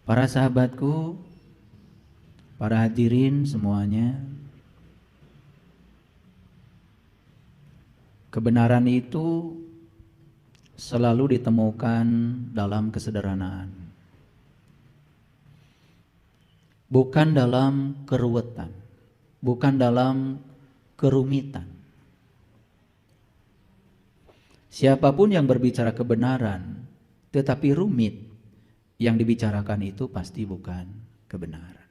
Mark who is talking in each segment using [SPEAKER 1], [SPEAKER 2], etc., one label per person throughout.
[SPEAKER 1] Para sahabatku, para hadirin semuanya, kebenaran itu selalu ditemukan dalam kesederhanaan, bukan dalam keruwetan, bukan dalam kerumitan. Siapapun yang berbicara kebenaran tetapi rumit, yang dibicarakan itu pasti bukan kebenaran.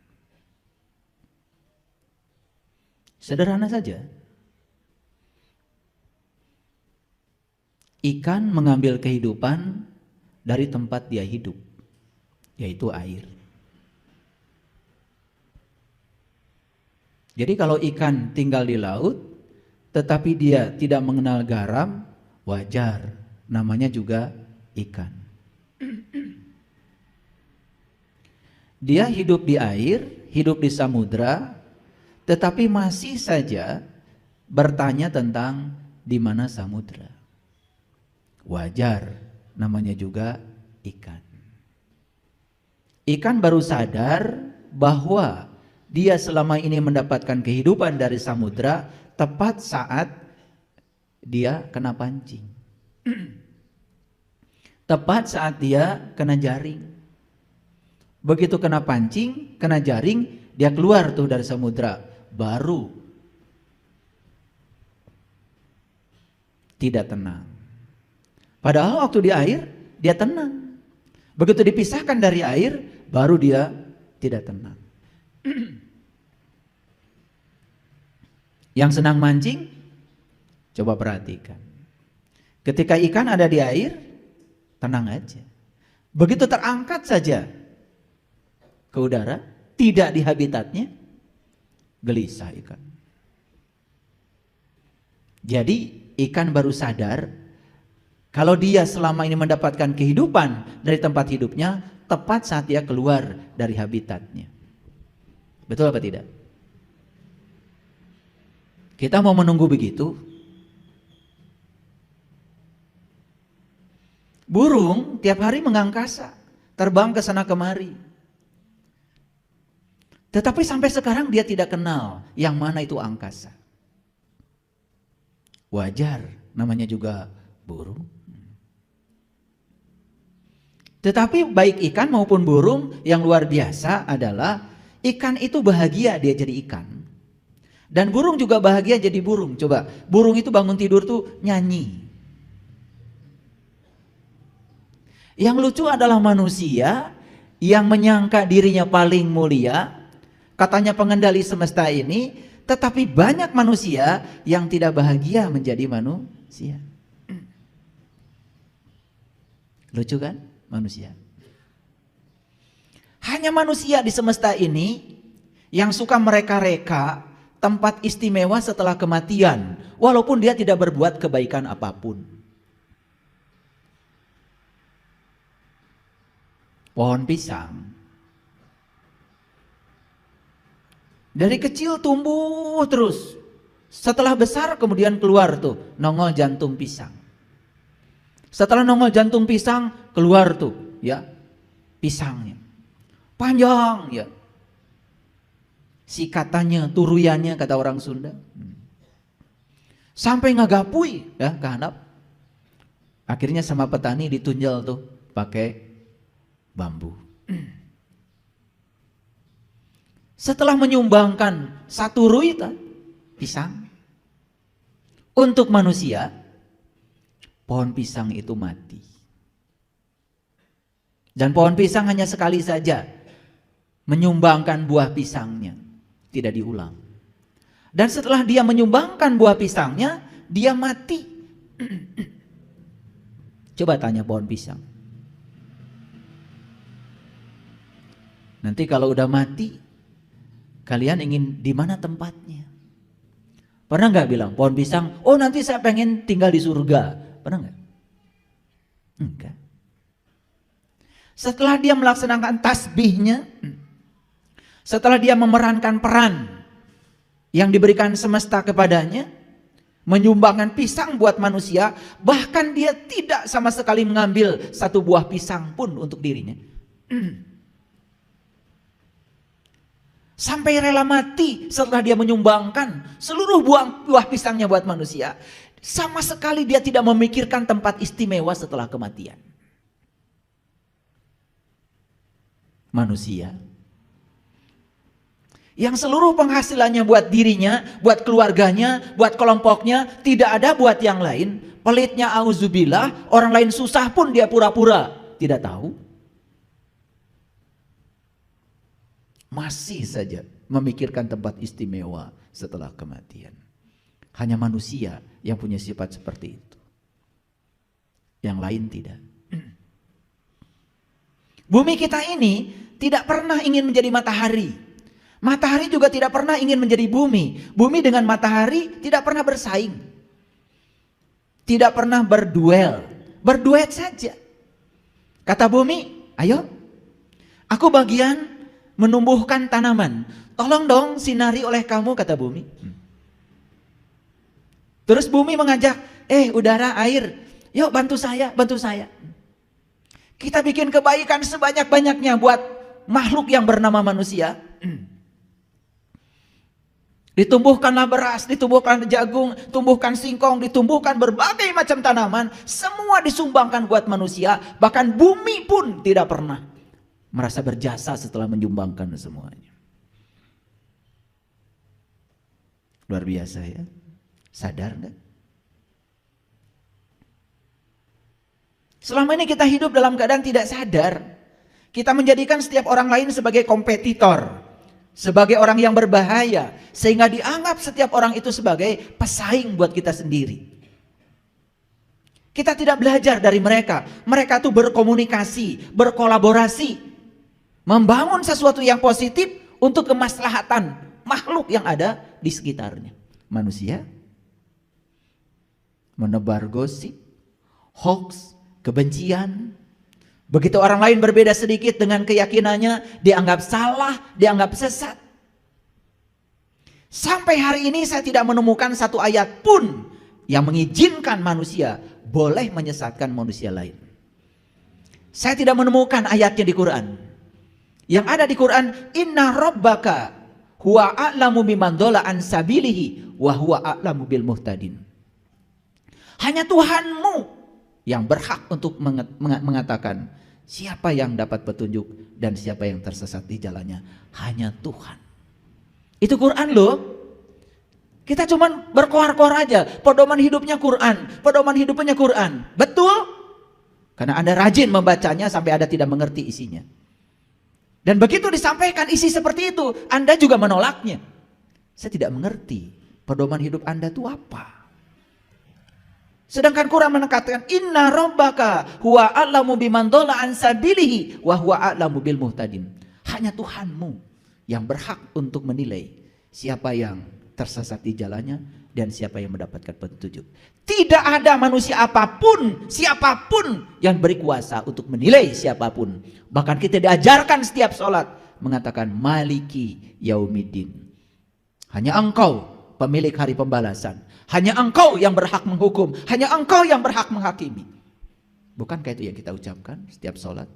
[SPEAKER 1] Sederhana saja. Ikan mengambil kehidupan dari tempat dia hidup, yaitu air. Jadi kalau ikan tinggal di laut, tetapi dia tidak mengenal garam, wajar, namanya juga ikan. Dia hidup di air, hidup di samudra, tetapi masih saja bertanya tentang di mana samudra. Wajar, namanya juga ikan. Ikan baru sadar bahwa dia selama ini mendapatkan kehidupan dari samudra tepat saat dia kena pancing. Tepat saat dia kena jaring. Begitu kena pancing, kena jaring, dia keluar tuh dari samudra, baru tidak tenang. Padahal waktu di air, dia tenang. Begitu dipisahkan dari air, baru dia tidak tenang. Yang senang mancing, coba perhatikan. Ketika ikan ada di air, tenang aja. Begitu terangkat saja ke udara, tidak di habitatnya, gelisah ikan. Jadi ikan baru sadar kalau dia selama ini mendapatkan kehidupan dari tempat hidupnya tepat saat dia keluar dari habitatnya. Betul apa tidak? Kita mau menunggu begitu? Burung tiap hari mengangkasa, terbang ke sana kemari. Tetapi sampai sekarang dia tidak kenal yang mana itu angkasa. Wajar, namanya juga burung. Tetapi baik ikan maupun burung, yang luar biasa adalah ikan itu bahagia dia jadi ikan. Dan burung juga bahagia jadi burung. Coba, burung itu bangun tidur tuh nyanyi. Yang lucu adalah manusia yang menyangka dirinya paling mulia, katanya pengendali semesta ini, tetapi banyak manusia yang tidak bahagia menjadi manusia. Lucu kan manusia? Hanya manusia di semesta ini yang suka mereka-reka tempat istimewa setelah kematian, walaupun dia tidak berbuat kebaikan apapun. Pohon pisang dari kecil tumbuh terus. Setelah besar kemudian keluar tuh nongol jantung pisang. Setelah nongol jantung pisang keluar tuh ya pisangnya. Panjang ya. Sikatannya, turuyannya kata orang Sunda. Sampai ngagapui ya kehandap. Akhirnya sama petani ditunjal tuh pakai bambu. Setelah menyumbangkan satu ruita pisang untuk manusia, pohon pisang itu mati. Dan pohon pisang hanya sekali saja menyumbangkan buah pisangnya, tidak diulang. Dan setelah dia menyumbangkan buah pisangnya, dia mati. Coba tanya pohon pisang. Nanti kalau udah mati, kalian ingin di mana tempatnya? Pernah nggak bilang pohon pisang, oh nanti saya pengen tinggal di surga? Pernah nggak? Enggak. Setelah dia melaksanakan tasbihnya, setelah dia memerankan peran yang diberikan semesta kepadanya, menyumbangkan pisang buat manusia, bahkan dia tidak sama sekali mengambil satu buah pisang pun untuk dirinya. Sampai rela mati setelah dia menyumbangkan seluruh buah pisangnya buat manusia. Sama sekali dia tidak memikirkan tempat istimewa setelah kematian. Manusia yang seluruh penghasilannya buat dirinya, buat keluarganya, buat kelompoknya, tidak ada buat yang lain. Pelitnya auzubillah, orang lain susah pun dia pura-pura tidak tahu. Masih saja memikirkan tempat istimewa setelah kematian. Hanya manusia yang punya sifat seperti itu. Yang lain tidak. Bumi kita ini tidak pernah ingin menjadi matahari. Matahari juga tidak pernah ingin menjadi bumi. Bumi dengan matahari tidak pernah bersaing. Tidak pernah berduel. Berduet saja. Kata bumi, ayo. Aku bagian menumbuhkan tanaman. Tolong dong sinari oleh kamu, kata bumi. Terus bumi mengajak, udara, air. Yuk bantu saya, bantu saya. Kita bikin kebaikan sebanyak-banyaknya buat makhluk yang bernama manusia. Ditumbuhkanlah beras, ditumbuhkan jagung, tumbuhkan singkong, ditumbuhkan berbagai macam tanaman. Semua disumbangkan buat manusia. Bahkan bumi pun tidak pernah merasa berjasa setelah menyumbangkan semuanya. Luar biasa ya. Sadar nggak? Selama ini kita hidup dalam keadaan tidak sadar. Kita menjadikan setiap orang lain sebagai kompetitor. Sebagai orang yang berbahaya. Sehingga dianggap setiap orang itu sebagai pesaing buat kita sendiri. Kita tidak belajar dari mereka. Mereka tuh berkomunikasi, berkolaborasi. Membangun sesuatu yang positif untuk kemaslahatan makhluk yang ada di sekitarnya. Manusia menebar gosip, hoax, kebencian. Begitu orang lain berbeda sedikit dengan keyakinannya, dianggap salah, dianggap sesat. Sampai hari ini saya tidak menemukan satu ayat pun yang mengizinkan manusia boleh menyesatkan manusia lain. Saya tidak menemukan ayatnya di Quran. Yang ada di Quran, inna rabbaka huwa a'lamu biman dhalla an sabilihi wa huwa a'lamu bil muhtadin. Hanya Tuhanmu yang berhak untuk mengatakan siapa yang dapat petunjuk dan siapa yang tersesat di jalannya. Hanya Tuhan. Itu Quran loh. Kita cuman berkoar-koar aja. Pedoman hidupnya Quran. Pedoman hidupnya Quran. Betul? Karena Anda rajin membacanya sampai Anda tidak mengerti isinya. Dan begitu disampaikan isi seperti itu, Anda juga menolaknya. Saya tidak mengerti pedoman hidup Anda itu apa. Sedangkan Quran menekankan inna rabbaka huwa a'lamu biman dhalla an sabilihi wa huwa a'lamu bil muhtadin. Hanya Tuhanmu yang berhak untuk menilai siapa yang tersesat di jalannya dan siapa yang mendapatkan petunjuk. Tidak ada manusia apapun, siapapun yang beri kuasa untuk menilai siapapun. Bahkan kita diajarkan setiap sholat mengatakan maliki yaumiddin. Hanya Engkau pemilik hari pembalasan. Hanya Engkau yang berhak menghukum. Hanya Engkau yang berhak menghakimi. Bukankah itu yang kita ucapkan setiap sholat?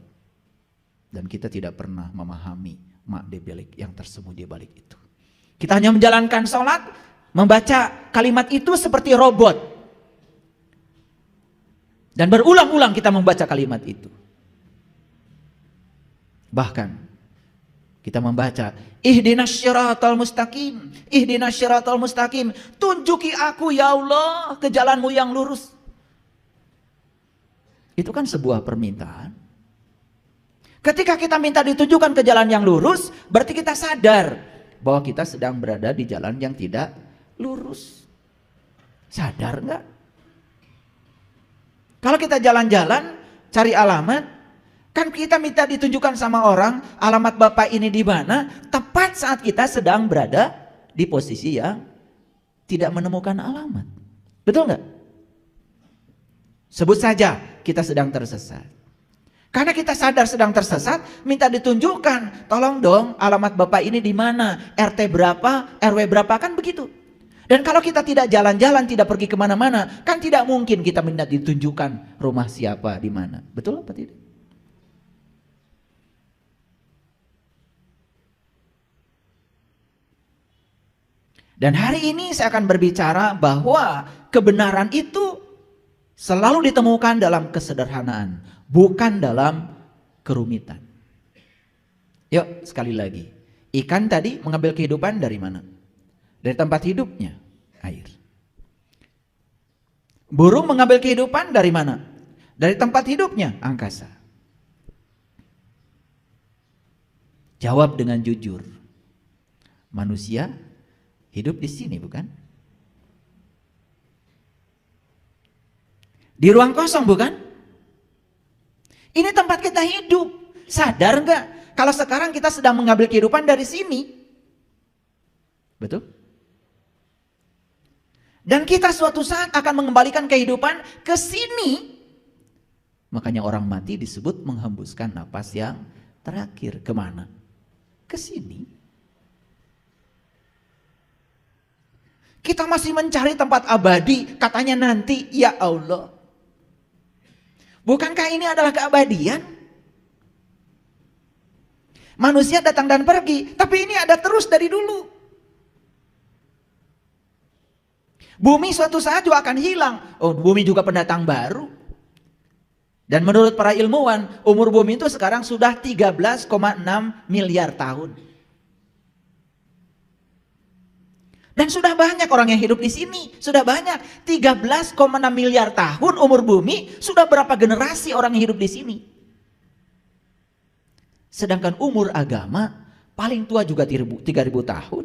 [SPEAKER 1] Dan kita tidak pernah memahami makna balik yang tersembunyi di balik itu. Kita hanya menjalankan sholat, membaca kalimat itu seperti robot. Dan berulang-ulang kita membaca kalimat itu. Bahkan kita membaca ihdinas syiratal mustaqim, ihdinas syiratal mustaqim, tunjuki aku ya Allah ke jalanmu yang lurus. Itu kan sebuah permintaan. Ketika kita minta ditunjukkan ke jalan yang lurus, berarti kita sadar bahwa kita sedang berada di jalan yang tidak lurus. Sadar nggak? Kalau kita jalan-jalan cari alamat, kan kita minta ditunjukkan sama orang alamat bapak ini di mana, tepat saat kita sedang berada di posisi yang tidak menemukan alamat. Betul nggak? Sebut saja kita sedang tersesat. Karena kita sadar sedang tersesat, minta ditunjukkan, tolong dong alamat bapak ini di mana, RT berapa, RW berapa, kan begitu. Dan kalau kita tidak jalan-jalan, tidak pergi kemana-mana, kan tidak mungkin kita minta ditunjukkan rumah siapa di mana. Betul apa tidak? Dan hari ini saya akan berbicara bahwa kebenaran itu selalu ditemukan dalam kesederhanaan, bukan dalam kerumitan. Yuk sekali lagi. Ikan tadi mengambil kehidupan dari mana? Dari tempat hidupnya, air. Burung mengambil kehidupan dari mana? Dari tempat hidupnya, angkasa. Jawab dengan jujur. Manusia hidup di sini, bukan? Di ruang kosong, bukan? Ini tempat kita hidup. Sadar nggak? Kalau sekarang kita sedang mengambil kehidupan dari sini. Betul? Dan kita suatu saat akan mengembalikan kehidupan ke sini. Makanya orang mati disebut menghembuskan napas yang terakhir. Kemana? Ke sini. Kita masih mencari tempat abadi, katanya nanti, ya Allah. Bukankah ini adalah keabadian? Manusia datang dan pergi, tapi ini ada terus dari dulu. Bumi suatu saat juga akan hilang. Oh, bumi juga pendatang baru. Dan menurut para ilmuwan, umur bumi itu sekarang sudah 13,6 miliar tahun. Dan sudah banyak orang yang hidup di sini. Sudah banyak. 13,6 miliar tahun umur bumi. Sudah berapa generasi orang yang hidup di sini. Sedangkan umur agama paling tua juga 3.000 tahun.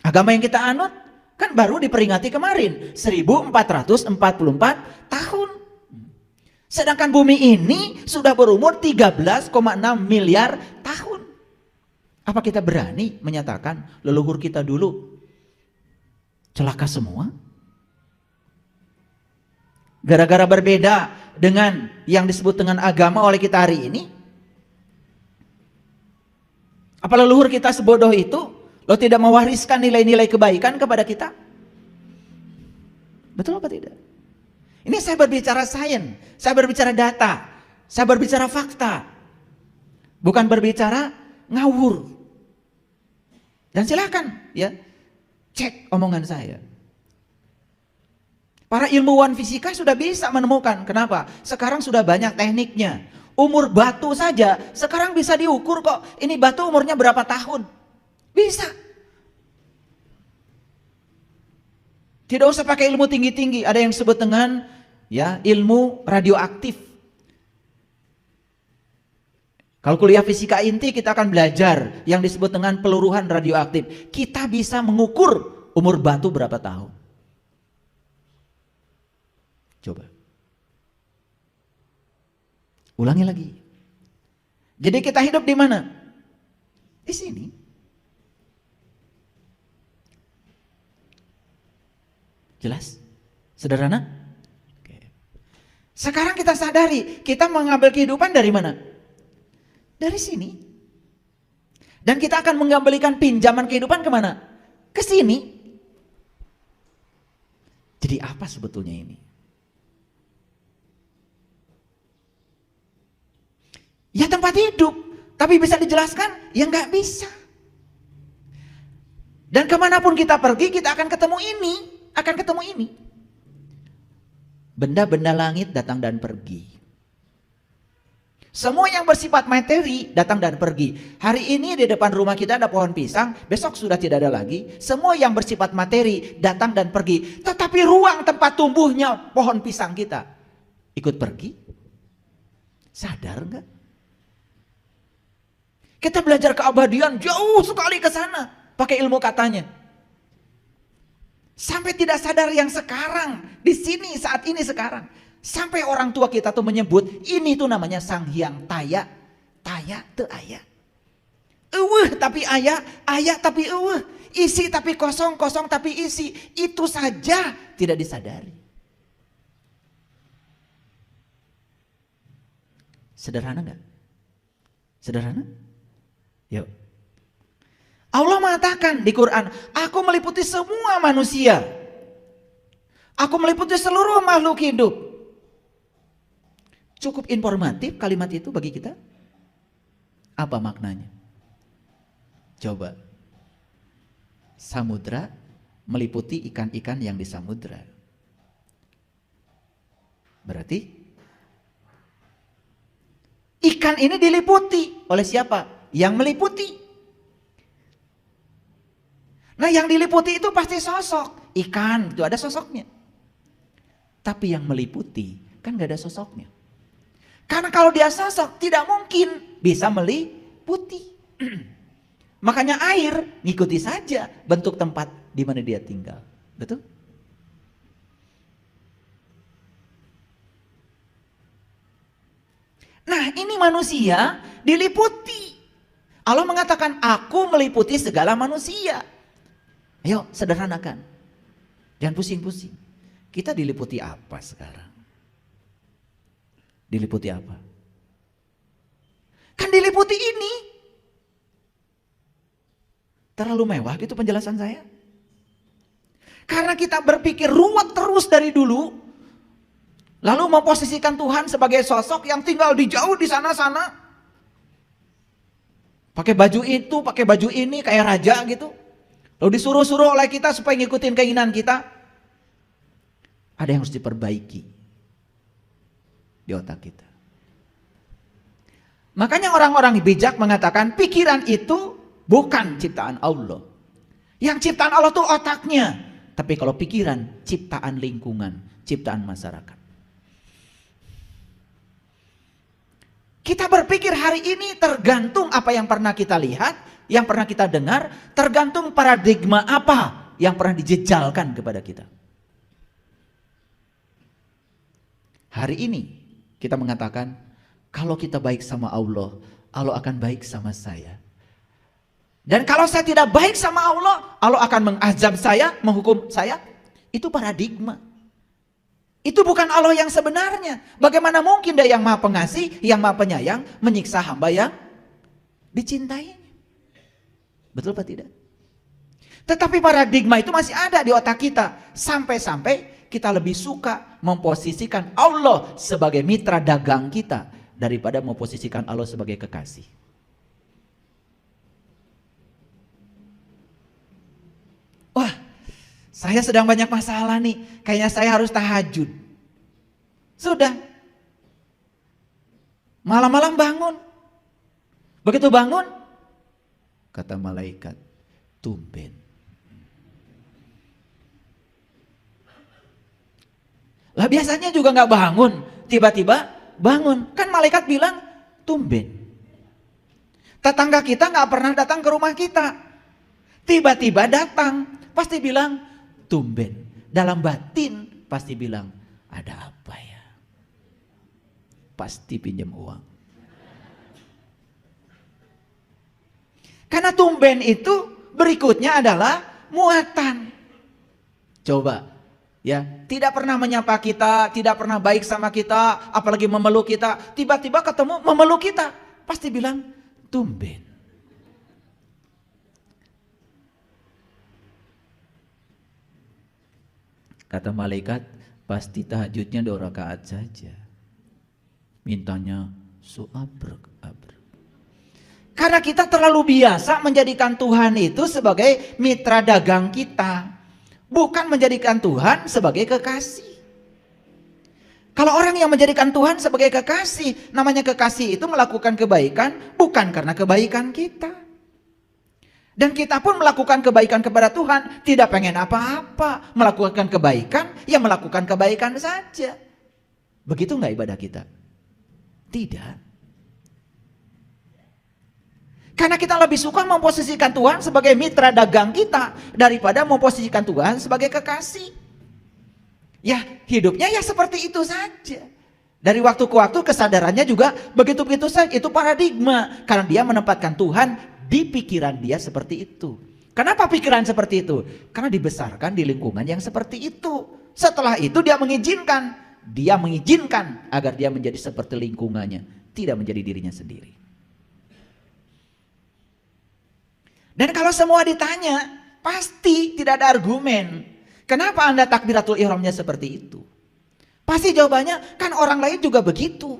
[SPEAKER 1] Agama yang kita anut kan baru diperingati kemarin. 1444 tahun. Sedangkan bumi ini sudah berumur 13,6 miliar tahun. Apa kita berani menyatakan leluhur kita dulu celaka semua? Gara-gara berbeda dengan yang disebut dengan agama oleh kita hari ini? Apa leluhur kita sebodoh itu? Lo tidak mewariskan nilai-nilai kebaikan kepada kita? Betul apa tidak? Ini saya berbicara sains, saya berbicara data, saya berbicara fakta. Bukan berbicara ngawur. Dan silakan ya, cek omongan saya. Para ilmuwan fisika sudah bisa menemukan. Kenapa? Sekarang sudah banyak tekniknya. Umur batu saja sekarang bisa diukur kok. Ini batu umurnya berapa tahun? Bisa. Tidak usah pakai ilmu tinggi-tinggi. Ada yang disebut dengan ya ilmu radioaktif. Kalau kuliah fisika inti kita akan belajar yang disebut dengan peluruhan radioaktif. Kita bisa mengukur umur batu berapa tahun. Coba. Ulangi lagi. Jadi kita hidup di mana? Di sini. Jelas? Sederhana? Oke. Sekarang kita sadari, kita mengambil kehidupan dari mana? Dari sini. Dan kita akan mengembalikan pinjaman kehidupan kemana? Ke sini. Jadi apa sebetulnya ini? Ya tempat hidup. Tapi bisa dijelaskan? Ya nggak bisa. Dan kemanapun kita pergi, kita akan ketemu ini. Akan ketemu ini. Benda-benda langit datang dan pergi. Semua yang bersifat materi datang dan pergi. Hari ini di depan rumah kita ada pohon pisang, besok sudah tidak ada lagi. Semua yang bersifat materi datang dan pergi. Tetapi ruang tempat tumbuhnya pohon pisang kita ikut pergi. Sadar enggak? Kita belajar keabadian jauh sekali ke sana pakai ilmu katanya. Sampai tidak sadar yang sekarang, di sini, saat ini sekarang. Sampai orang tua kita tuh menyebut, ini tuh namanya Sang Hyang Taya. Taya tuh ayah. Tapi ayah, ayah tapi isi tapi kosong, kosong tapi isi. Itu saja tidak disadari. Sederhana enggak? Sederhana? Yuk. Allah mengatakan di Quran, aku meliputi semua manusia. Aku meliputi seluruh makhluk hidup. Cukup informatif kalimat itu bagi kita? Apa maknanya? Coba. Samudra meliputi ikan-ikan yang di samudra. Berarti ikan ini diliputi oleh siapa? Yang meliputi. Nah, yang diliputi itu pasti sosok. Ikan itu ada sosoknya. Tapi yang meliputi kan gak ada sosoknya. Karena kalau dia sosok tidak mungkin bisa meliputi. Makanya air ngikuti saja bentuk tempat di mana dia tinggal. Betul? Nah, ini manusia diliputi. Allah mengatakan, aku meliputi segala manusia. Ayo sederhanakan. Jangan pusing-pusing. Kita diliputi apa sekarang? Diliputi apa? Kan diliputi ini. Terlalu mewah gitu penjelasan saya. Karena kita berpikir ruwet terus dari dulu. Lalu memposisikan Tuhan sebagai sosok yang tinggal di jauh di sana-sana. Pakai baju itu, pakai baju ini kayak raja gitu. Lalu disuruh-suruh oleh kita supaya ngikutin keinginan kita. Ada yang harus diperbaiki di otak kita. Makanya orang-orang bijak mengatakan pikiran itu bukan ciptaan Allah. Yang ciptaan Allah itu otaknya. Tapi kalau pikiran, ciptaan lingkungan, ciptaan masyarakat. Kita berpikir hari ini tergantung apa yang pernah kita lihat, yang pernah kita dengar, tergantung paradigma apa yang pernah dijejalkan kepada kita. Hari ini kita mengatakan, kalau kita baik sama Allah, Allah akan baik sama saya. Dan kalau saya tidak baik sama Allah, Allah akan mengazab saya, menghukum saya. Itu paradigma. Itu bukan Allah yang sebenarnya. Bagaimana mungkin Dia yang Maha Pengasih, yang Maha Penyayang menyiksa hamba yang dicintai? Betul apa tidak? Tetapi paradigma itu masih ada di otak kita. Sampai-sampai kita lebih suka memposisikan Allah sebagai mitra dagang kita daripada memposisikan Allah sebagai kekasih. Wah, saya sedang banyak masalah nih, kayaknya saya harus tahajud. Sudah. Malam-malam bangun. Begitu bangun, kata malaikat, tumben. Lah biasanya juga nggak bangun, tiba-tiba bangun. Kan malaikat bilang, tumben. Tetangga kita nggak pernah datang ke rumah kita. Tiba-tiba datang, pasti bilang, tumben. Dalam batin pasti bilang, ada apa ya? Pasti pinjam uang. Karena tumben itu berikutnya adalah muatan. Coba ya, tidak pernah menyapa kita, tidak pernah baik sama kita, apalagi memeluk kita. Tiba-tiba ketemu memeluk kita, pasti bilang tumben. Kata malaikat, pasti tahajudnya 2 rakaat saja. Mintanya su'abrek-abrek. Karena kita terlalu biasa menjadikan Tuhan itu sebagai mitra dagang kita. Bukan menjadikan Tuhan sebagai kekasih. Kalau orang yang menjadikan Tuhan sebagai kekasih, namanya kekasih itu melakukan kebaikan bukan karena kebaikan kita. Dan kita pun melakukan kebaikan kepada Tuhan, tidak pengen apa-apa. Melakukan kebaikan, ya melakukan kebaikan saja. Begitu nggak ibadah kita? Tidak. Karena kita lebih suka memposisikan Tuhan sebagai mitra dagang kita daripada memposisikan Tuhan sebagai kekasih. Ya hidupnya ya seperti itu saja. Dari waktu ke waktu kesadarannya juga begitu-begitu saja. Itu paradigma. Karena dia menempatkan Tuhan di pikiran dia seperti itu. Kenapa pikiran seperti itu? Karena dibesarkan di lingkungan yang seperti itu. Setelah itu dia mengizinkan. Dia mengizinkan agar dia menjadi seperti lingkungannya. Tidak menjadi dirinya sendiri. Dan kalau semua ditanya, pasti tidak ada argumen. Kenapa Anda takbiratul ihramnya seperti itu? Pasti jawabannya, kan orang lain juga begitu.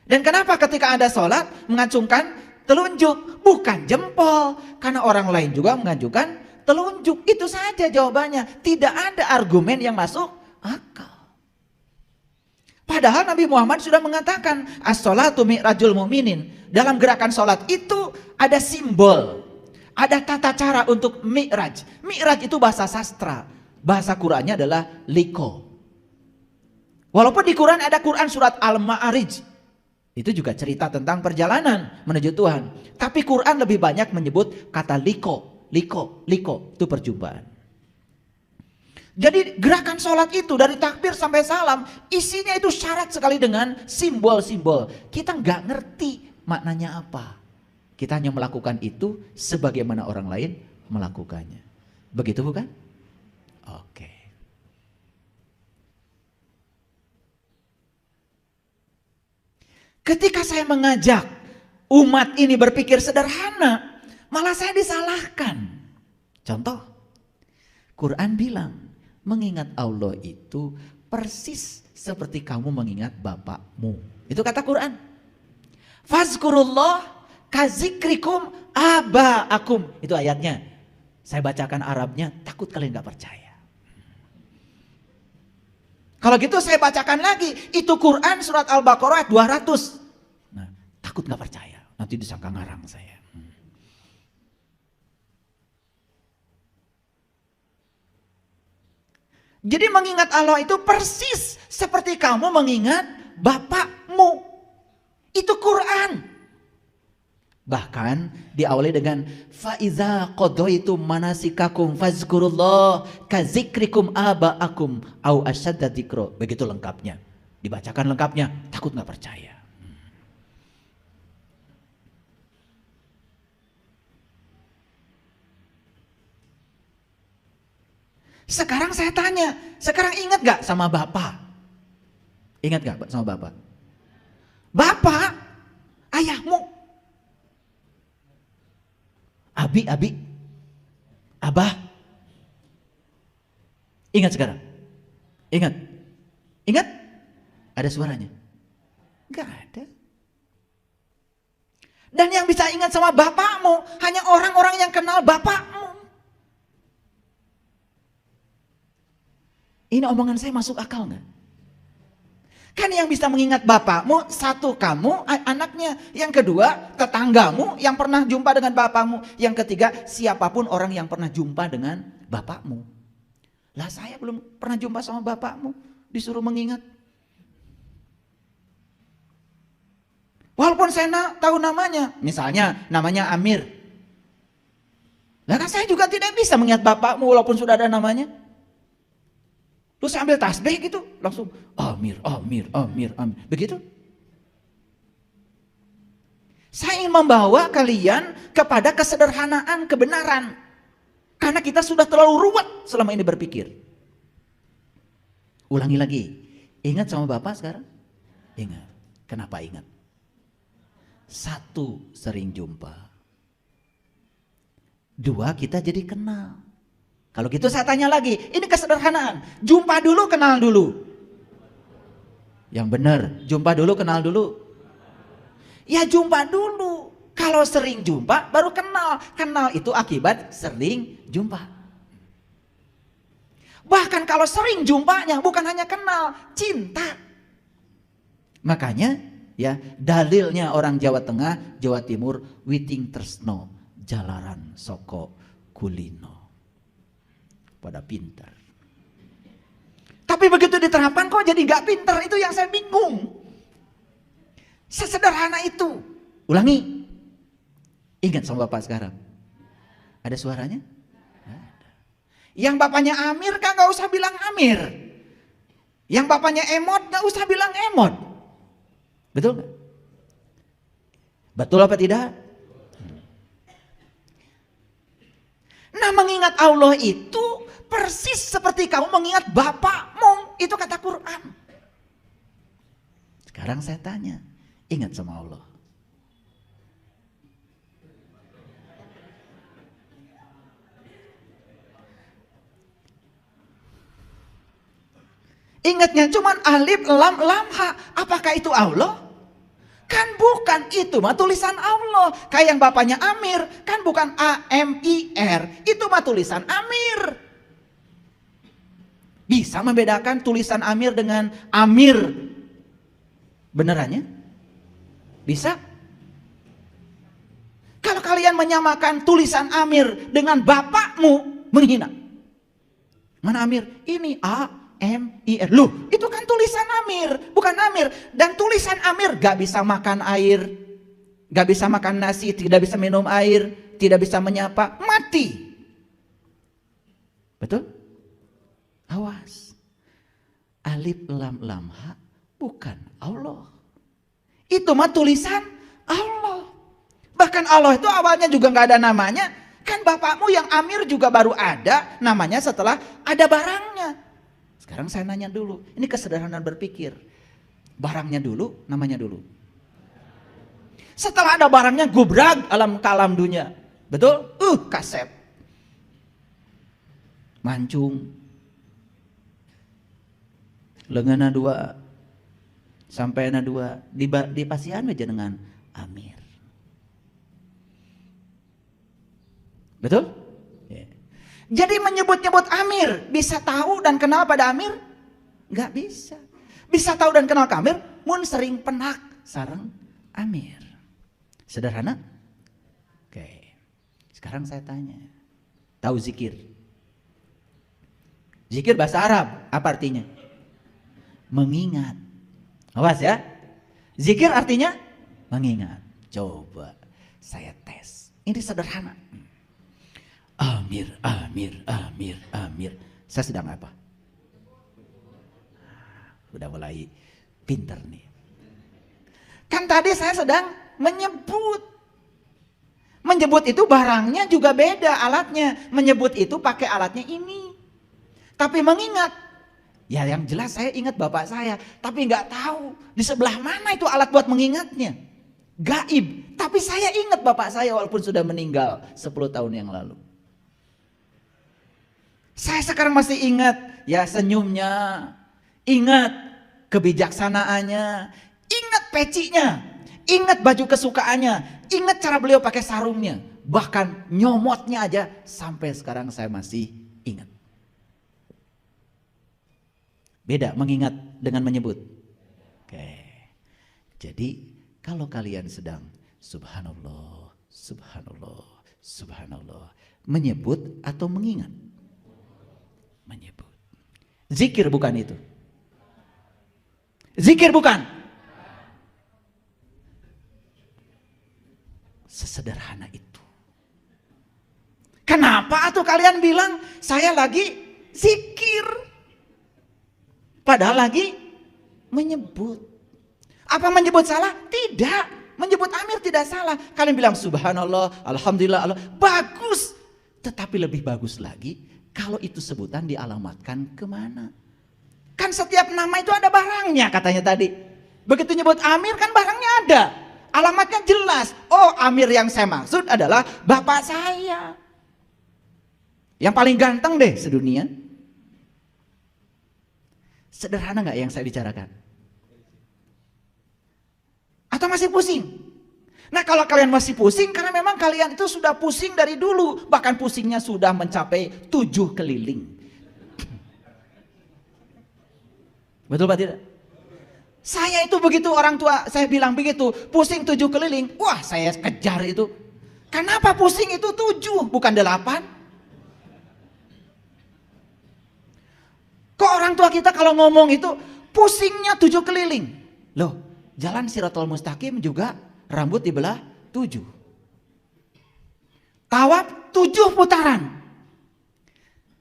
[SPEAKER 1] Dan kenapa ketika Anda sholat, mengacungkan telunjuk, bukan jempol. Karena orang lain juga mengajukan telunjuk. Itu saja jawabannya. Tidak ada argumen yang masuk akal. Padahal Nabi Muhammad sudah mengatakan as-sholatu mi'rajul mu'minin. Dalam gerakan sholat itu ada simbol, ada tata cara untuk mi'raj. Mi'raj itu bahasa sastra, bahasa Qur'annya adalah liko. Walaupun di Quran ada Quran surat Al-Ma'arij, itu juga cerita tentang perjalanan menuju Tuhan. Tapi Quran lebih banyak menyebut kata liko, itu perjumpaan. Jadi gerakan sholat itu dari takbir sampai salam isinya itu syarat sekali dengan simbol-simbol. Kita nggak ngerti maknanya apa. Kita hanya melakukan itu sebagaimana orang lain melakukannya. Begitu bukan? Oke. Ketika saya mengajak umat ini berpikir sederhana, malah saya disalahkan. Contoh, Quran bilang, mengingat Allah itu persis seperti kamu mengingat bapakmu. Itu kata Quran. Fazkurullah kazikrikum aba'akum. Itu ayatnya. Saya bacakan Arabnya, takut kalian gak percaya. Kalau gitu saya bacakan lagi. Itu Quran surat Al-Baqarah ayat 200. Nah, takut gak percaya. Nanti disangka ngarang saya. Jadi mengingat Allah itu persis seperti kamu mengingat bapakmu. Itu Quran. Bahkan diawali dengan faiza qadaitum manasikakum fazkurullah kazikrikum aba'akum au asyadda dzikra. Begitu lengkapnya. Dibacakan lengkapnya, takut nggak percaya. Sekarang saya tanya, sekarang ingat gak sama bapak? Ingat gak sama bapak? Bapak, ayahmu, abi, abah. Ingat sekarang? Ingat? Ingat? Ada suaranya? Gak ada. Dan yang bisa ingat sama bapakmu hanya orang-orang yang kenal bapakmu. Ini omongan saya masuk akal nggak? Kan yang bisa mengingat bapakmu, satu kamu, anaknya. Yang kedua, tetanggamu yang pernah jumpa dengan bapakmu. Yang ketiga, siapapun orang yang pernah jumpa dengan bapakmu. Lah saya belum pernah jumpa sama bapakmu, disuruh mengingat. Walaupun saya tahu namanya, misalnya namanya Amir. Lah kan saya juga tidak bisa mengingat bapakmu walaupun sudah ada namanya. Terus saya ambil tasbih gitu, langsung Amir. Begitu. Saya ingin membawa kalian kepada kesederhanaan, kebenaran. Karena kita sudah terlalu ruwet selama ini berpikir. Ulangi lagi. Ingat sama Bapak sekarang? Ingat. Kenapa ingat? Satu, sering jumpa. Dua, kita jadi kenal. Kalau gitu saya tanya lagi, ini kesederhanaan. Jumpa dulu, kenal dulu. Yang benar, jumpa dulu, kenal dulu. Ya jumpa dulu. Kalau sering jumpa, baru kenal. Kenal itu akibat sering jumpa. Bahkan kalau sering jumpanya, bukan hanya kenal, cinta. Makanya, ya dalilnya orang Jawa Tengah, Jawa Timur, witing tresno, jalaran soko kulino. Pada pintar. Tapi begitu diterapkan kok jadi gak pintar, itu yang saya bingung. Sesederhana itu. Ulangi. Ingat sama Bapak sekarang. Ada suaranya? Ada. Yang bapaknya Amir kan gak usah bilang Amir. Yang bapaknya Emot gak usah bilang Emot. Betul gak? Betul apa tidak? Nah mengingat Allah itu persis seperti kamu mengingat bapakmu. Itu kata Quran. Sekarang saya tanya, ingat sama Allah. Ingatnya cuman alif lam lam ha. Apakah itu Allah? Kan bukan, itu mah tulisan Allah. Kayak yang bapaknya Amir, kan bukan AMIR, itu mah tulisan Amir. Bisa membedakan tulisan Amir dengan Amir benerannya? Bisa? Kalau kalian menyamakan tulisan Amir dengan bapakmu, menghina. Mana Amir? Ini AMIR. Loh, itu kan tulisan Amir, bukan Amir. Dan tulisan Amir gak bisa makan air, gak bisa makan nasi, tidak bisa minum air, tidak bisa menyapa, mati. Betul? Awas. Alif lam lam ha bukan Allah. Itu mah tulisan Allah. Bahkan Allah itu awalnya juga gak ada namanya. Kan bapakmu yang Amir juga baru ada namanya setelah ada barangnya. Sekarang saya nanya dulu, ini kesederhanaan berpikir. Barangnya dulu, namanya dulu. Setelah ada barangnya gubrak alam kalam dunia. Betul? Kasep. Mancung. Lengan dua. Sampai dua. Di pasian aja dengan Amir. Betul? Yeah. Jadi menyebut-nyebut Amir, bisa tahu dan kenal pada Amir? Gak bisa. Bisa tahu dan kenal ke Amir, mun sering penak sareng Amir. Sederhana? Oke. Sekarang saya tanya. Tahu zikir? Zikir bahasa Arab, apa artinya? Mengingat. Awas ya. Zikir artinya mengingat. Coba saya tes. Ini sederhana. Amir, Amir, Amir, Amir. Saya sedang apa? Udah mulai pinter nih. Kan tadi saya sedang menyebut. Menyebut itu barangnya juga beda alatnya. Menyebut itu pakai alatnya ini. Tapi mengingat. Ya yang jelas saya ingat bapak saya. Tapi nggak tahu di sebelah mana itu alat buat mengingatnya. Gaib. Tapi saya ingat bapak saya walaupun sudah meninggal 10 tahun yang lalu. Saya sekarang masih ingat ya senyumnya, ingat kebijaksanaannya, ingat pecinya, ingat baju kesukaannya, ingat cara beliau pakai sarungnya, bahkan nyomotnya aja sampai sekarang saya masih ingat. Beda mengingat dengan menyebut. Oke. Jadi kalau kalian sedang subhanallah, subhanallah, subhanallah, menyebut atau mengingat? Menyebut. Zikir bukan itu. Zikir bukan. Sesederhana itu. Kenapa tuh kalian bilang saya lagi zikir? Padahal lagi menyebut. Apa menyebut salah? Tidak. Menyebut Amir tidak salah. Kalian bilang subhanallah, alhamdulillah, Allah. Bagus. Tetapi lebih bagus lagi kalau itu sebutan dialamatkan kemana. Kan setiap nama itu ada barangnya katanya tadi. Begitu nyebut Amir kan barangnya ada. Alamatnya jelas. Oh, Amir yang saya maksud adalah bapak saya. Yang paling ganteng deh sedunia. Sederhana gak yang saya bicarakan? Atau masih pusing? Nah kalau kalian masih pusing karena memang kalian itu sudah pusing dari dulu. Bahkan pusingnya sudah mencapai 7 keliling. Betul Pak tidak? Saya itu begitu orang tua saya bilang begitu. Pusing 7 keliling. Wah saya kejar itu. Kenapa pusing itu 7 bukan 8? Kok orang tua kita kalau ngomong itu pusingnya 7 keliling. Loh, jalan Shirathul Mustaqim juga rambut dibelah 7. Tawaf 7 putaran.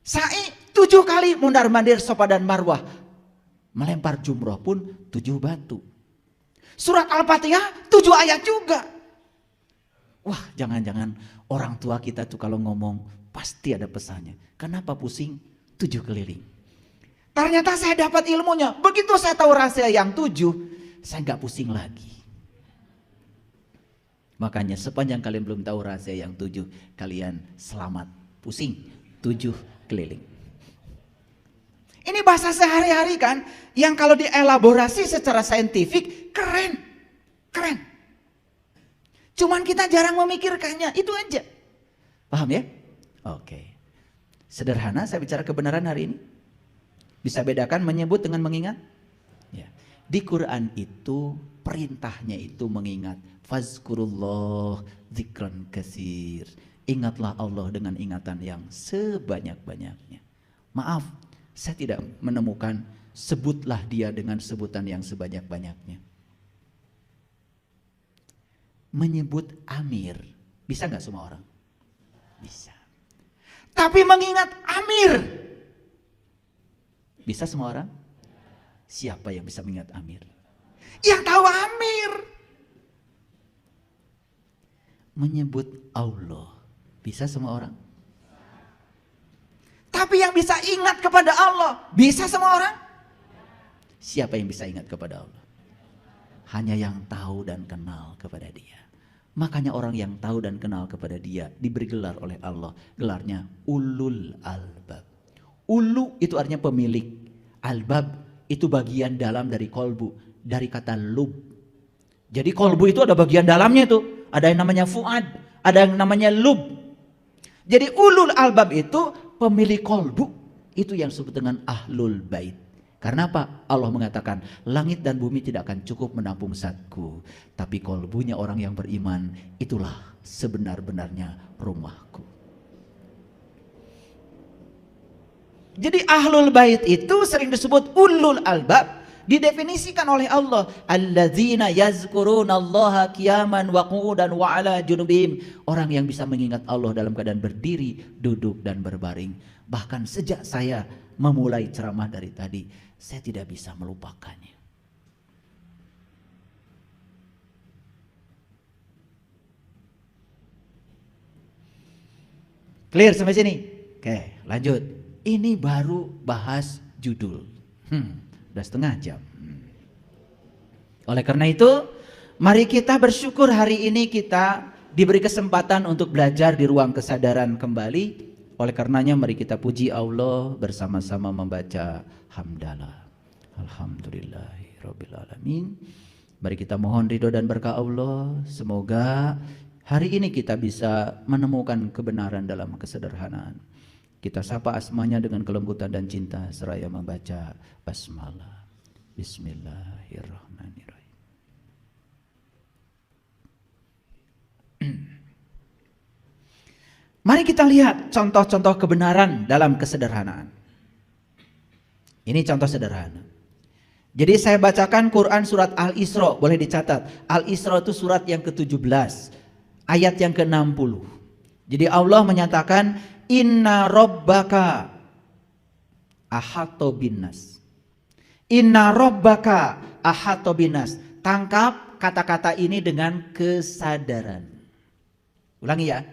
[SPEAKER 1] Sa'i 7 kali mundar-mandir Safa dan Marwah. Melempar jumroh pun 7 batu. Surat Al-Fatihah 7 ayat juga. Wah, jangan-jangan orang tua kita tuh kalau ngomong pasti ada pesannya. Kenapa pusing 7 keliling? Ternyata saya dapat ilmunya. Begitu saya tahu rahasia yang 7, saya nggak pusing lagi. Makanya sepanjang kalian belum tahu rahasia yang 7, kalian selamat pusing 7 keliling. Ini bahasa sehari-hari kan, yang kalau dielaborasi secara saintifik keren. Keren. Cuman kita jarang memikirkannya, itu aja. Paham ya? Oke. Sederhana saya bicara kebenaran hari ini. Bisa bedakan menyebut dengan mengingat? Ya. Di Quran itu perintahnya itu mengingat. Fazkurullah dzikran katsir. Ingatlah Allah dengan ingatan yang sebanyak-banyaknya. Maaf, saya tidak menemukan sebutlah dia dengan sebutan yang sebanyak-banyaknya. Menyebut Amir, bisa nggak semua orang? Bisa. Tapi mengingat Amir, bisa semua orang? Siapa yang bisa mengingat Amir? Yang tahu Amir. Menyebut Allah, bisa semua orang? Tapi yang bisa ingat kepada Allah, bisa semua orang? Siapa yang bisa ingat kepada Allah? Hanya yang tahu dan kenal kepada Dia. Makanya orang yang tahu dan kenal kepada Dia diberi gelar oleh Allah. Gelarnya ulul albab. Ulu itu artinya pemilik. Albab itu bagian dalam dari kolbu. Dari kata lub. Jadi kolbu itu ada bagian dalamnya itu. Ada yang namanya fuad. Ada yang namanya lub. Jadi ulul albab itu pemilik kolbu. Itu yang disebut dengan ahlul bait. Karena apa? Allah mengatakan langit dan bumi tidak akan cukup menampung zatku. Tapi kolbunya orang yang beriman itulah sebenar-benarnya rumahku. Jadi ahlul bait itu sering disebut ulul albab. Didefinisikan oleh Allah. Alladzina yazkurunallaha qiyaman wa qu'udan wa ala junubihim. Orang yang bisa mengingat Allah dalam keadaan berdiri, duduk dan berbaring. Bahkan sejak saya memulai ceramah dari tadi, saya tidak bisa melupakannya. Clear sampai sini? Oke, lanjut. Ini baru bahas judul. Udah setengah jam. Oleh karena itu, mari kita bersyukur hari ini kita diberi kesempatan untuk belajar di ruang kesadaran kembali. Oleh karenanya mari kita puji Allah bersama-sama membaca hamdalah. Alhamdulillahirabbil alamin. Mari kita mohon ridho dan berkah Allah. Semoga hari ini kita bisa menemukan kebenaran dalam kesederhanaan. Kita sapa asmanya dengan kelembutan dan cinta seraya membaca basmalah. Bismillahirrahmanirrahim. Mari kita lihat contoh-contoh kebenaran dalam kesederhanaan. Ini contoh sederhana. Jadi saya bacakan Quran surat Al-Isra, boleh dicatat. Al-Isra itu surat yang ke-17, ayat yang ke-60. Jadi Allah menyatakan inna rabbaka ahata binnas. Inna rabbaka ahata binnas. Tangkap kata-kata ini dengan kesadaran. Ulangi ya.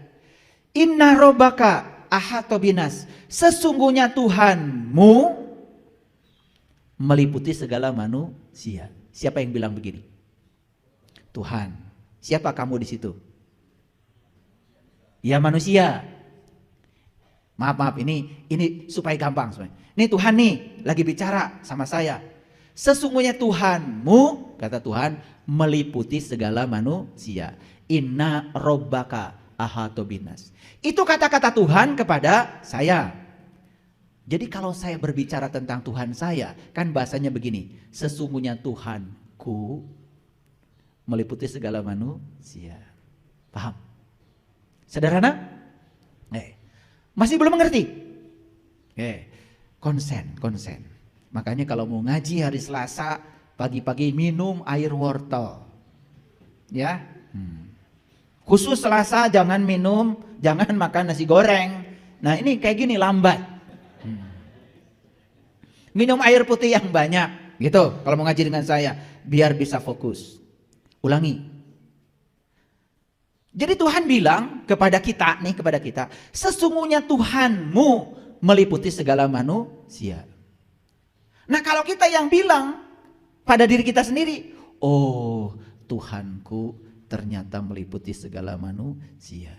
[SPEAKER 1] Inna rabbaka ahata binas. Sesungguhnya Tuhanmu meliputi segala manusia. Siapa yang bilang begini? Tuhan. Siapa kamu di situ? Ya manusia. Maaf ini supaya gampang sebenarnya. Ini Tuhan nih lagi bicara sama saya. Sesungguhnya Tuhanmu, kata Tuhan, meliputi segala manusia. Inna rabbaka ahata binas. Itu kata-kata Tuhan kepada saya. Jadi kalau saya berbicara tentang Tuhan saya, kan bahasanya begini. Sesungguhnya Tuhanku meliputi segala manusia. Paham? Sederhana? Masih belum mengerti? Konsen. Makanya kalau mau ngaji hari Selasa, pagi-pagi minum air wortel. Ya. Khusus Selasa jangan makan nasi goreng. Nah ini kayak gini lambat. Minum air putih yang banyak. Gitu kalau mau ngaji dengan saya. Biar bisa fokus. Ulangi. Jadi Tuhan bilang kepada kita. Sesungguhnya Tuhanmu meliputi segala manusia. Nah kalau kita yang bilang pada diri kita sendiri. Oh Tuhanku ternyata meliputi segala manusia.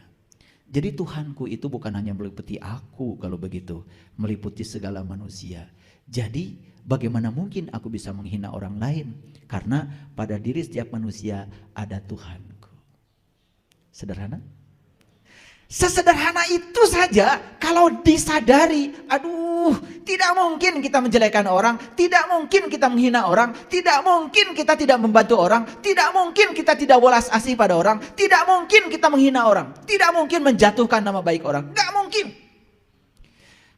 [SPEAKER 1] Jadi Tuhanku itu bukan hanya meliputi aku kalau begitu, meliputi segala manusia. Jadi bagaimana mungkin aku bisa menghina orang lain? Karena pada diri setiap manusia ada Tuhanku. Sederhana? Sesederhana itu saja kalau disadari, aduh, tidak mungkin kita menjelekkan orang, tidak mungkin kita menghina orang, tidak mungkin kita tidak membantu orang, tidak mungkin kita tidak welas asih pada orang, tidak mungkin kita menghina orang, tidak mungkin menjatuhkan nama baik orang, gak mungkin.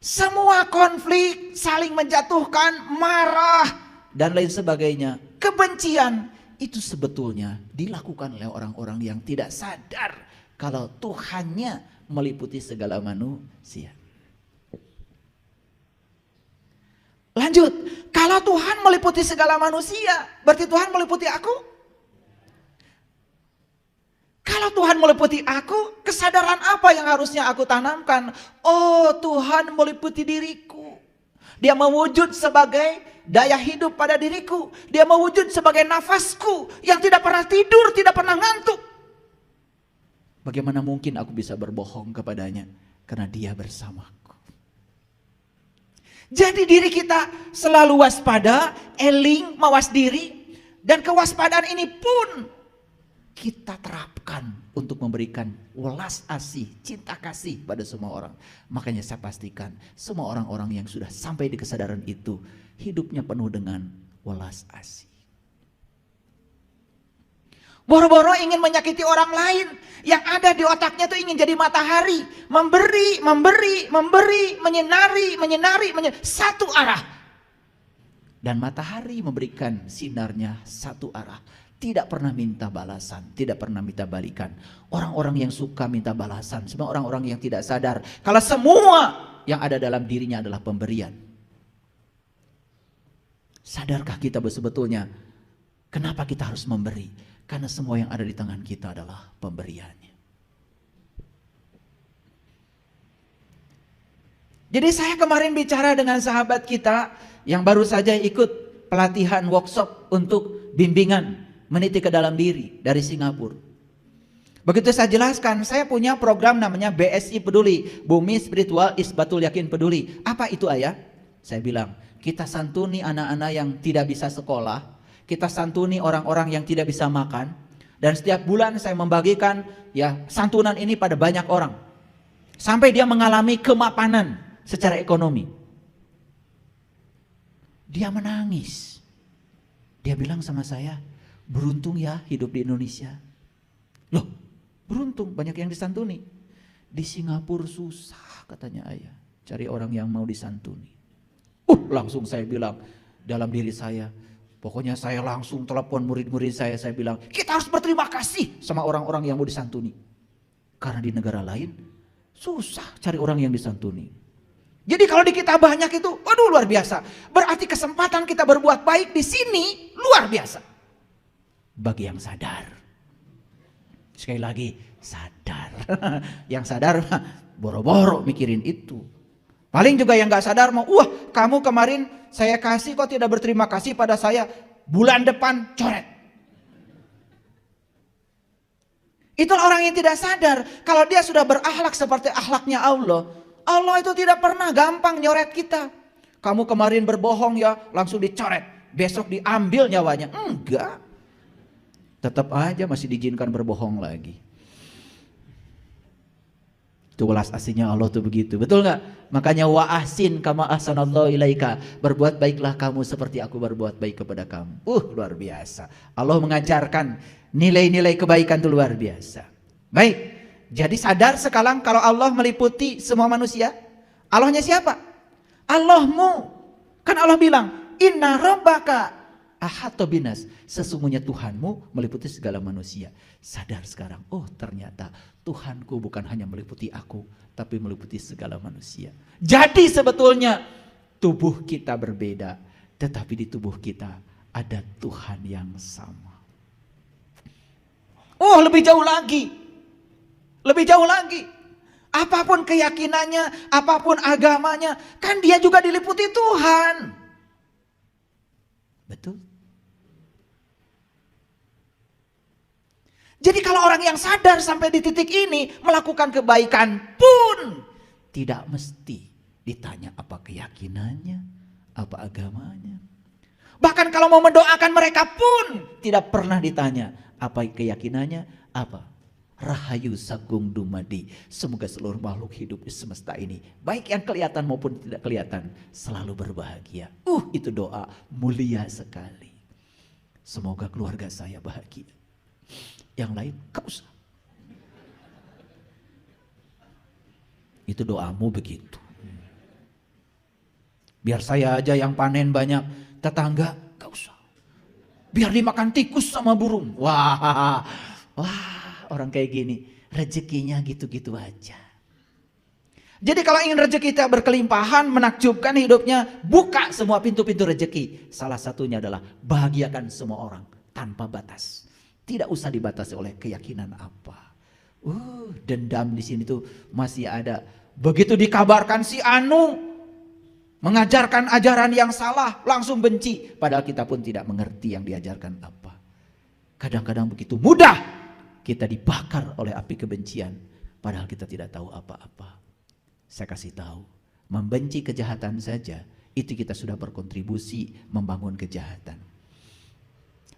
[SPEAKER 1] Semua konflik, saling menjatuhkan, marah, dan lain sebagainya, kebencian, itu sebetulnya dilakukan oleh orang-orang yang tidak sadar kalau Tuhannya meliputi segala manusia. Lanjut, kalau Tuhan meliputi segala manusia, berarti Tuhan meliputi aku? Kalau Tuhan meliputi aku, kesadaran apa yang harusnya aku tanamkan? Oh, Tuhan meliputi diriku. Dia mewujud sebagai daya hidup pada diriku. Dia mewujud sebagai nafasku yang tidak pernah tidur, tidak pernah ngantuk. Bagaimana mungkin aku bisa berbohong kepadanya? Karena dia bersamaku. Jadi diri kita selalu waspada, eling, mawas diri. Dan kewaspadaan ini pun kita terapkan untuk memberikan welas asih, cinta kasih pada semua orang. Makanya saya pastikan semua orang-orang yang sudah sampai di kesadaran itu, hidupnya penuh dengan welas asih. Boro-boro ingin menyakiti orang lain, yang ada di otaknya tuh ingin jadi matahari, memberi, menyinari, satu arah. Dan matahari memberikan sinarnya satu arah, tidak pernah minta balasan, tidak pernah minta balikan. Orang-orang yang suka minta balasan, semua orang-orang yang tidak sadar kalau semua yang ada dalam dirinya adalah pemberian. Sadarkah kita sebetulnya kenapa kita harus memberi? Karena semua yang ada di tangan kita adalah pemberiannya. Jadi saya kemarin bicara dengan sahabat kita yang baru saja ikut pelatihan workshop untuk bimbingan meniti ke dalam diri dari Singapura. Begitu saya jelaskan, saya punya program namanya BSI Peduli, Bumi Spiritual Isbatul Yakin Peduli. Apa itu ayah? Saya bilang, kita santuni anak-anak yang tidak bisa sekolah. Kita santuni orang-orang yang tidak bisa makan. Dan setiap bulan saya membagikan ya santunan ini pada banyak orang. Sampai dia mengalami kemapanan secara ekonomi. Dia menangis. Dia bilang sama saya, beruntung ya hidup di Indonesia. Loh, beruntung banyak yang disantuni. Di Singapura susah katanya ayah. Cari orang yang mau disantuni. Langsung saya bilang dalam diri saya, pokoknya saya langsung telepon murid-murid saya bilang, kita harus berterima kasih sama orang-orang yang mau disantuni. Karena di negara lain, susah cari orang yang disantuni. Jadi kalau di kita banyak itu, waduh luar biasa. Berarti kesempatan kita berbuat baik di sini, luar biasa. Bagi yang sadar. Sekali lagi, sadar. Yang sadar, boro-boro mikirin itu. Paling juga yang gak sadar mau, wah kamu kemarin saya kasih kok tidak berterima kasih pada saya, bulan depan coret. Itulah orang yang tidak sadar kalau dia sudah berakhlak seperti akhlaknya Allah. Allah itu tidak pernah gampang nyoret kita. Kamu kemarin berbohong ya langsung dicoret, besok diambil nyawanya. Enggak. Tetap aja masih diizinkan berbohong lagi. Itu welas asihnya Allah tuh begitu, betul nggak? Makanya wa ahsin kama ahsanallahu ilaika, berbuat baiklah kamu seperti aku berbuat baik kepada kamu. Luar biasa. Allah mengajarkan nilai-nilai kebaikan itu luar biasa. Baik, jadi sadar sekarang kalau Allah meliputi semua manusia. Allahnya siapa? Allahmu. Kan Allah bilang, inna rabbaka ahata binas, sesungguhnya Tuhanmu meliputi segala manusia. Sadar sekarang, oh ternyata Tuhanku bukan hanya meliputi aku, tapi meliputi segala manusia. Jadi sebetulnya tubuh kita berbeda, tetapi di tubuh kita ada Tuhan yang sama. Lebih jauh lagi. Lebih jauh lagi. Apapun keyakinannya, apapun agamanya, kan dia juga diliputi Tuhan. Betul? Jadi kalau orang yang sadar sampai di titik ini melakukan kebaikan pun tidak mesti ditanya apa keyakinannya, apa agamanya. Bahkan kalau mau mendoakan mereka pun tidak pernah ditanya apa keyakinannya, apa. Rahayu Sagung Dumadi. Semoga seluruh makhluk hidup di semesta ini, baik yang kelihatan maupun tidak kelihatan, selalu berbahagia. Itu doa mulia sekali. Semoga keluarga saya bahagia. Yang lain gak usah. Itu doamu begitu. Biar saya aja yang panen banyak, tetangga gak usah. Biar dimakan tikus sama burung. Wah, orang kayak gini rezekinya gitu-gitu aja. Jadi kalau ingin rezeki kita berkelimpahan, menakjubkan hidupnya, buka semua pintu-pintu rezeki. Salah satunya adalah bahagiakan semua orang tanpa batas. Tidak usah dibatasi oleh keyakinan apa. Dendam di sini tuh masih ada. Begitu dikabarkan si Anu mengajarkan ajaran yang salah, langsung benci. Padahal kita pun tidak mengerti yang diajarkan apa. Kadang-kadang begitu mudah kita dibakar oleh api kebencian. Padahal kita tidak tahu apa-apa. Saya kasih tahu, membenci kejahatan saja, itu kita sudah berkontribusi membangun kejahatan.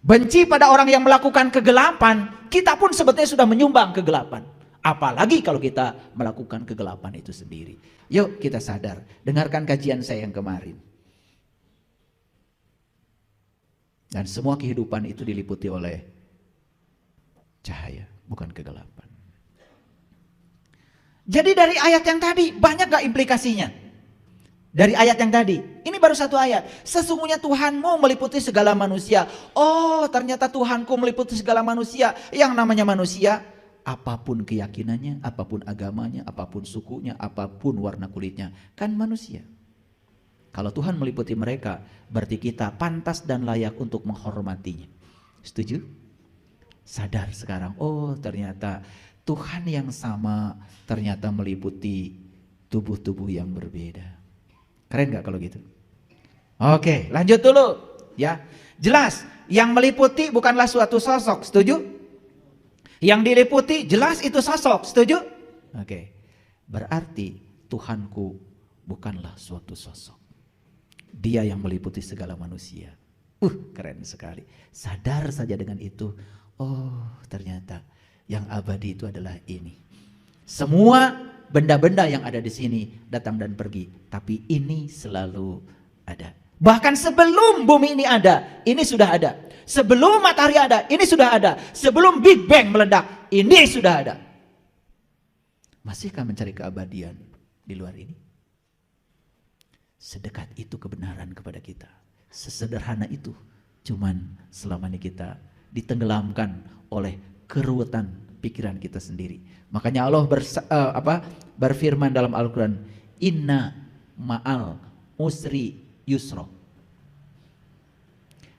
[SPEAKER 1] Benci pada orang yang melakukan kegelapan, kita pun sebetulnya sudah menyumbang kegelapan. Apalagi kalau kita melakukan kegelapan itu sendiri. Yuk kita sadar, dengarkan kajian saya yang kemarin. Dan semua kehidupan itu diliputi oleh cahaya, bukan kegelapan. Jadi dari ayat yang tadi, banyak gak implikasinya? Dari ayat yang tadi, ini baru satu ayat. Sesungguhnya Tuhanmu meliputi segala manusia. Oh, ternyata Tuhanku meliputi segala manusia. Yang namanya manusia, apapun keyakinannya, apapun agamanya, apapun sukunya, apapun warna kulitnya, kan manusia. Kalau Tuhan meliputi mereka, berarti kita pantas dan layak untuk menghormatinya. Setuju? Sadar sekarang, oh ternyata Tuhan yang sama ternyata meliputi tubuh-tubuh yang berbeda. Keren gak kalau gitu? Oke, lanjut dulu ya. Jelas, yang meliputi bukanlah suatu sosok, setuju? Yang diliputi jelas itu sosok, setuju? Oke, berarti Tuhanku bukanlah suatu sosok. Dia yang meliputi segala manusia. Keren sekali. Sadar saja dengan itu, oh ternyata yang abadi itu adalah ini. Semua benda-benda yang ada di sini datang dan pergi, tapi ini selalu ada. Bahkan sebelum bumi ini ada, ini sudah ada. Sebelum matahari ada, ini sudah ada. Sebelum Big Bang meledak, ini sudah ada. Masihkah mencari keabadian di luar ini? Sedekat itu kebenaran kepada kita. Sesederhana itu. Cuman selama ini kita ditenggelamkan oleh keruwetan pikiran kita sendiri. Makanya Allah berfirman dalam Al-Quran, Inna ma'al usri yusro.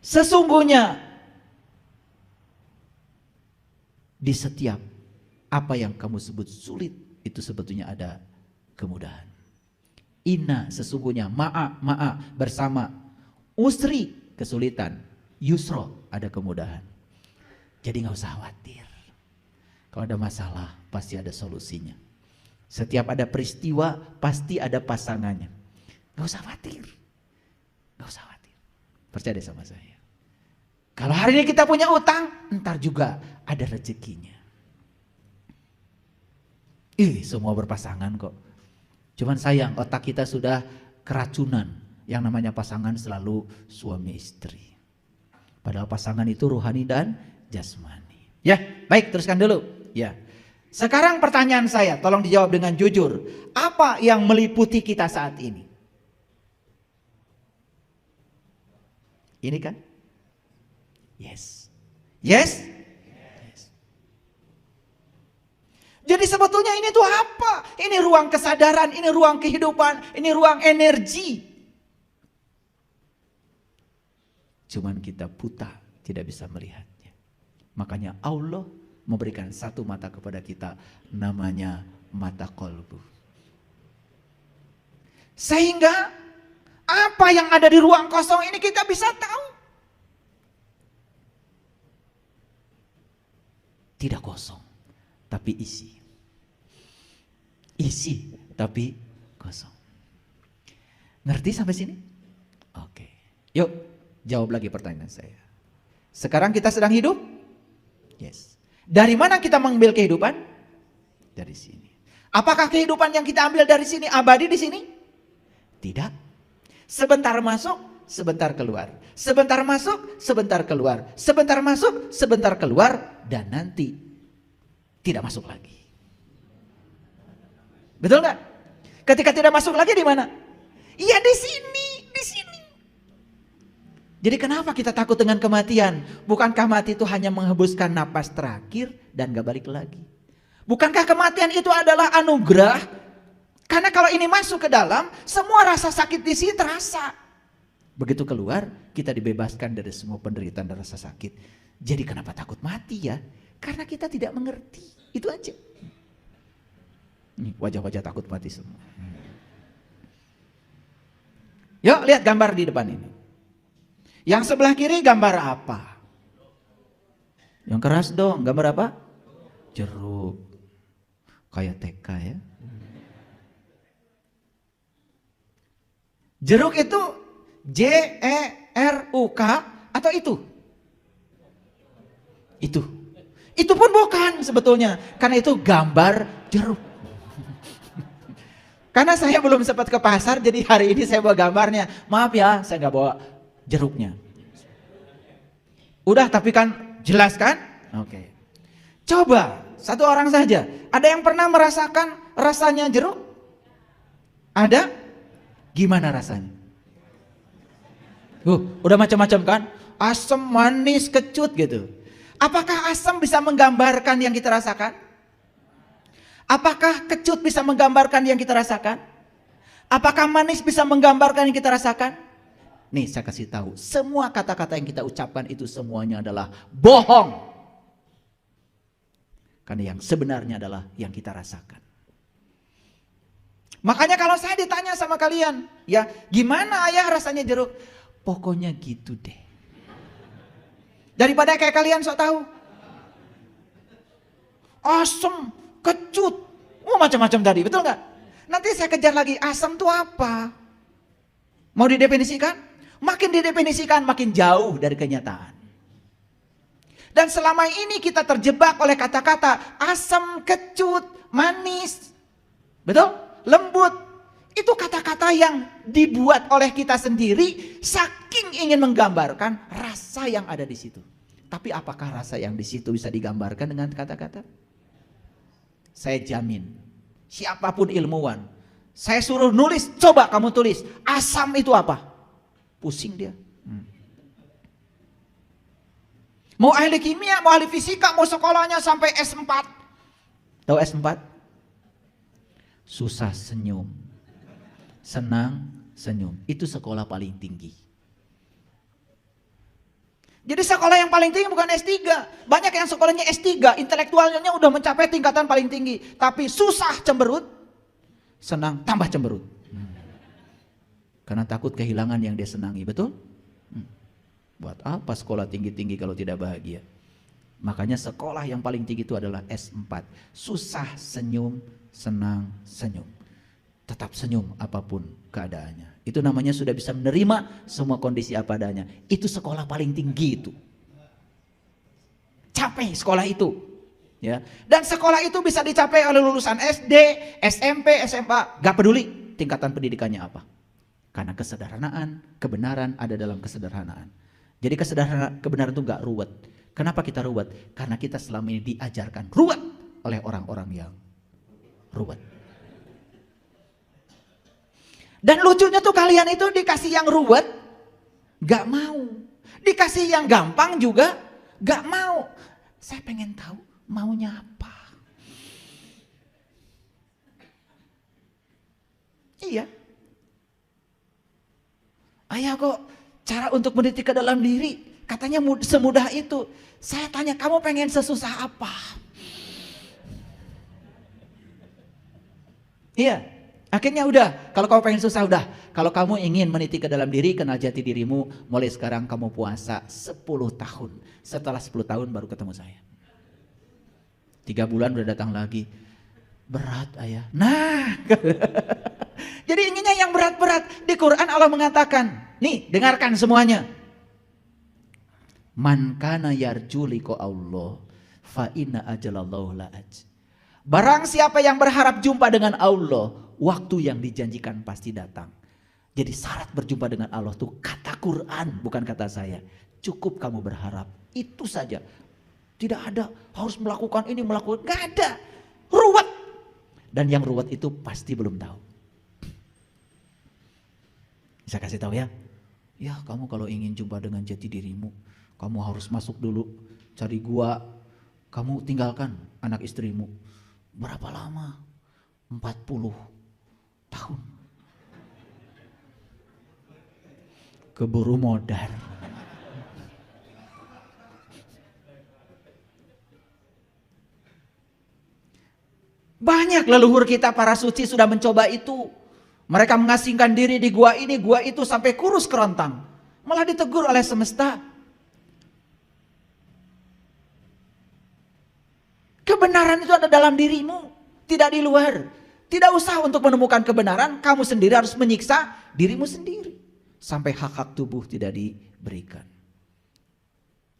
[SPEAKER 1] Sesungguhnya di setiap apa yang kamu sebut sulit, itu sebetulnya ada kemudahan. Inna sesungguhnya, ma'a bersama, usri kesulitan, yusro ada kemudahan. Jadi gak usah khawatir. Kalau ada masalah pasti ada solusinya. Setiap ada peristiwa pasti ada pasangannya. Gak usah khawatir. Gak usah khawatir. Percaya deh sama saya. Kalau hari ini kita punya utang, ntar juga ada rezekinya. Semua berpasangan kok. Cuman sayang otak kita sudah keracunan. Yang namanya pasangan selalu suami istri. Padahal pasangan itu rohani dan jasmani. Ya, baik, teruskan dulu. Ya. Sekarang pertanyaan saya, tolong dijawab dengan jujur. Apa yang meliputi kita saat ini? Ini kan? Yes. Yes? Yes. Jadi sebetulnya ini tuh apa? Ini ruang kesadaran, ini ruang kehidupan, ini ruang energi. Cuman kita buta, tidak bisa melihatnya. Makanya Allah memberikan satu mata kepada kita, namanya mata kolbu. Sehingga apa yang ada di ruang kosong ini kita bisa tahu. tidak kosong, tapi isi. Isi, tapi kosong. Ngerti sampai sini? Oke. Yuk, jawab lagi pertanyaan saya. Sekarang kita sedang hidup? Yes. Dari mana kita mengambil kehidupan? Dari sini. Apakah kehidupan yang kita ambil dari sini abadi di sini? Tidak. Sebentar masuk, sebentar keluar. Sebentar masuk, sebentar keluar. Sebentar masuk, sebentar keluar. Dan nanti tidak masuk lagi. Betul nggak? Ketika tidak masuk lagi di mana? Iya di sini, di sini. Jadi kenapa kita takut dengan kematian? Bukankah mati itu hanya menghembuskan napas terakhir dan gak balik lagi? Bukankah kematian itu adalah anugerah? Karena kalau ini masuk ke dalam, semua rasa sakit di sini terasa. Begitu keluar, kita dibebaskan dari semua penderitaan dan rasa sakit. Jadi kenapa takut mati ya? Karena kita tidak mengerti. Itu aja. Nih, wajah-wajah takut mati semua. Yuk lihat gambar di depan ini. Yang sebelah kiri gambar apa? Yang keras dong, gambar apa? Jeruk. Kayak TK ya. Jeruk itu JERUK atau itu? Itu pun bukan sebetulnya. Karena itu gambar jeruk. Karena saya belum sempat ke pasar, jadi hari ini saya bawa gambarnya. Maaf ya, saya nggak bawa jeruknya. Udah, tapi kan jelas kan? Oke. Coba, satu orang saja. Ada yang pernah merasakan rasanya jeruk? Ada? Gimana rasanya? Udah macam-macam kan? Asam, manis, kecut gitu. Apakah asam bisa menggambarkan yang kita rasakan? Apakah kecut bisa menggambarkan yang kita rasakan? Apakah manis bisa menggambarkan yang kita rasakan? Nih saya kasih tahu, semua kata-kata yang kita ucapkan itu semuanya adalah bohong. Karena yang sebenarnya adalah yang kita rasakan. Makanya kalau saya ditanya sama kalian, ya gimana ayah rasanya jeruk? Pokoknya gitu deh. Daripada kayak kalian sok tahu. Asam, kecut, macam-macam tadi, betul nggak? Nanti saya kejar lagi, asam itu apa? Mau didefinisikan? Makin didefinisikan, makin jauh dari kenyataan. Dan selama ini kita terjebak oleh kata-kata asam, kecut, manis, betul? Lembut. Itu kata-kata yang dibuat oleh kita sendiri, saking ingin menggambarkan rasa yang ada di situ. Tapi apakah rasa yang di situ bisa digambarkan dengan kata-kata? Saya jamin, siapapun ilmuwan, saya suruh nulis, coba kamu tulis, asam itu apa? Pusing dia. Mau ahli kimia, mau ahli fisika, mau sekolahnya sampai S4. Tahu S4? Susah senyum, senang senyum. Itu sekolah paling tinggi. Jadi sekolah yang paling tinggi bukan S3. Banyak yang sekolahnya S3, intelektualnya udah mencapai tingkatan paling tinggi. Tapi susah cemberut, senang tambah cemberut. Karena takut kehilangan yang dia senangi, betul? Buat apa sekolah tinggi-tinggi kalau tidak bahagia? Makanya sekolah yang paling tinggi itu adalah S4. Susah senyum, senang senyum. Tetap senyum apapun keadaannya. Itu namanya sudah bisa menerima semua kondisi apa adanya. Itu sekolah paling tinggi itu. Capai sekolah itu. Ya. Dan sekolah itu bisa dicapai oleh lulusan SD, SMP, SMA. Gak peduli tingkatan pendidikannya apa. Karena kesederhanaan, kebenaran ada dalam kesederhanaan. Jadi kebenaran itu gak ruwet. Kenapa kita ruwet? Karena kita selama ini diajarkan ruwet oleh orang-orang yang ruwet. Dan lucunya tuh kalian itu dikasih yang ruwet, gak mau. Dikasih yang gampang juga gak mau. Saya pengen tahu maunya apa. Iya. Ayah kok cara untuk mendidik ke dalam diri katanya semudah itu. Saya tanya, kamu pengen sesusah apa? Iya. Akhirnya udah, kalau kamu pengen susah udah. Kalau kamu ingin meniti ke dalam diri, kenal jati dirimu, mulai sekarang kamu puasa 10 tahun. Setelah 10 tahun baru ketemu saya. 3 bulan udah datang lagi. Berat ayah. Nah, jadi inginnya yang berat-berat. Di Quran Allah mengatakan, nih dengarkan semuanya. Man kana yarju liqa Allah fa inna ajalallahu la'aj. Barang siapa yang berharap jumpa dengan Allah, waktu yang dijanjikan pasti datang. Jadi syarat berjumpa dengan Allah tuh kata Quran, bukan kata saya. Cukup kamu berharap, itu saja. Tidak ada harus melakukan ini, melakukan, gak ada. Ruwet. Dan yang ruwet itu pasti belum tahu. Saya kasih tahu ya. Ya kamu kalau ingin jumpa dengan jati dirimu, kamu harus masuk dulu, cari gua, kamu tinggalkan anak istrimu. Berapa lama? 40 tahun. Keburu modal. Banyak leluhur kita para suci sudah mencoba itu. Mereka mengasingkan diri di gua ini, gua itu sampai kurus kerontang. Malah ditegur oleh semesta. Kebenaran itu ada dalam dirimu, tidak di luar. Tidak usah untuk menemukan kebenaran, kamu sendiri harus menyiksa dirimu sendiri. Sampai hak-hak tubuh tidak diberikan.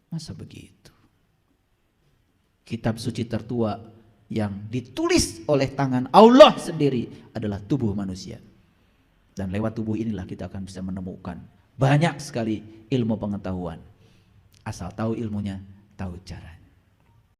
[SPEAKER 1] Masa begitu? Kitab suci tertua yang ditulis oleh tangan Allah sendiri adalah tubuh manusia. Dan lewat tubuh inilah kita akan bisa menemukan banyak sekali ilmu pengetahuan. Asal tahu ilmunya, tahu caranya.